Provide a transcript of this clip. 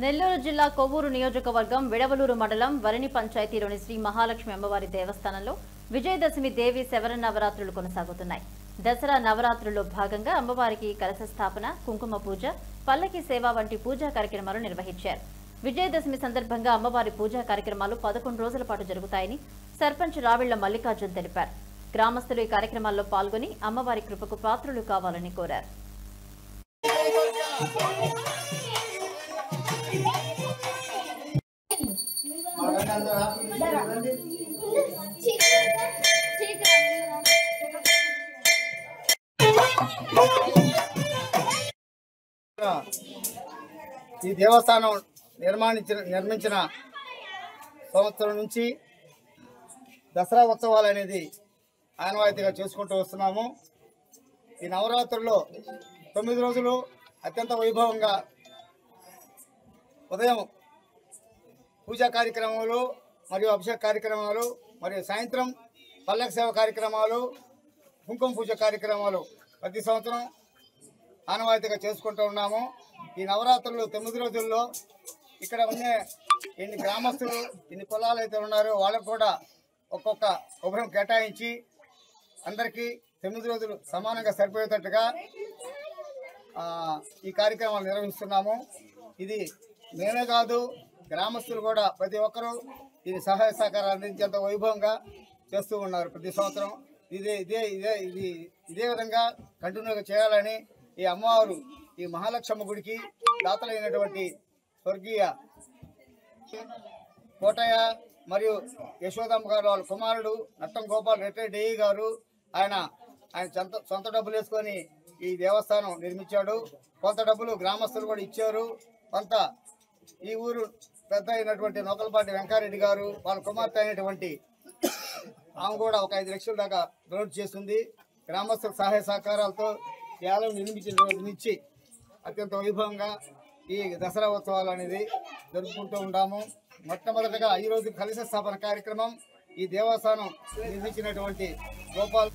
నెల్లూరు జిల్లా కొవ్వూరు నియోజకవర్గం విడవలూరు మండలం వరిని పంచాయతీలోని శ్రీ మహాలక్ష్మి అమ్మవారి దేవస్థానంలో విజయదశమి దేవి శవర నవరాత్రులు కొనసాగుతున్నాయి. దసరా నవరాత్రుల్లో భాగంగా అమ్మవారికి కలశ స్థాపన, కుంకుమ పూజ, పల్లకి సేవ వంటి పూజా కార్యక్రమాలు నిర్వహించారు. విజయదశమి సందర్భంగా అమ్మవారి పూజా కార్యక్రమాలు 11 రోజుల పాటు జరుగుతాయని సర్పంచ్ రావిళ్ల మల్లికార్జున్ తెలిపారు. గ్రామస్తులు ఈ కార్యక్రమాల్లో పాల్గొని అమ్మవారి కృపకు పాత్రులు కావాలని కోరారు. ఈ దేవస్థానం నిర్మించిన సంవత్సరం నుంచి దసరా ఉత్సవాలు అనేది ఆనవాయితీగా చేసుకుంటూ వస్తున్నాము. ఈ నవరాత్రుల్లో 9 రోజులు అత్యంత వైభవంగా ఉదయం పూజా కార్యక్రమాలు మరియు అభిషేక కార్యక్రమాలు మరియు సాయంత్రం పల్లకి సేవ కార్యక్రమాలు, కుంకుమ పూజ కార్యక్రమాలు ప్రతి సంవత్సరం ఆనవాయితీగా చేసుకుంటూ ఉన్నాము. ఈ నవరాత్రులు 9 రోజుల్లో ఇక్కడ ఉండే ఎన్ని గ్రామస్తులు, ఎన్ని కులాలు అయితే ఉన్నారో వాళ్ళకు కూడా ఒక్కొక్క ఉభయం కేటాయించి అందరికీ 9 రోజులు సమానంగా సరిపోయేటట్టుగా ఈ కార్యక్రమాలు నిర్వహిస్తున్నాము. ఇది మేమే కాదు, గ్రామస్తులు కూడా ప్రతి ఒక్కరూ ఇది సహాయ సహకారాలు అందించేంత వైభవంగా చేస్తూ ఉన్నారు. ప్రతి సంవత్సరం ఇదే విధంగా కంటిన్యూగా చేయాలని ఈ అమ్మవారు ఈ మహాలక్ష్మి గుడికి దాతలైనటువంటి స్వర్గీయ కోటయ్య మరియు యశోదమ్మ గారు వాళ్ళ కుమారుడు నట్టం గోపాల్ రిటైర్డ్ ఏఈ గారు ఆయన సొంత డబ్బులు వేసుకొని ఈ దేవస్థానం నిర్మించాడు. కొంత డబ్బులు గ్రామస్తులు కూడా ఇచ్చారు. కొంత ఈ ఊరు పెద్ద అయినటువంటి నూకలపాటి వెంకారెడ్డి గారు వాళ్ళ కుమార్తె అయినటువంటి ఆమె కూడా ఒక 5 లక్షల దాకా డొనేట్ చేస్తుంది. గ్రామస్తుల సహాయ సహకారాలతో ఈ ఆలయం నిర్మించిన రోజు నుంచి అత్యంత వైభవంగా ఈ దసరా ఉత్సవాలు అనేది జరుపుకుంటూ ఉంటాము. మొట్టమొదటిగా ఈరోజు కలశ స్థాపన కార్యక్రమం ఈ దేవస్థానం నిర్మించినటువంటి గోపాల్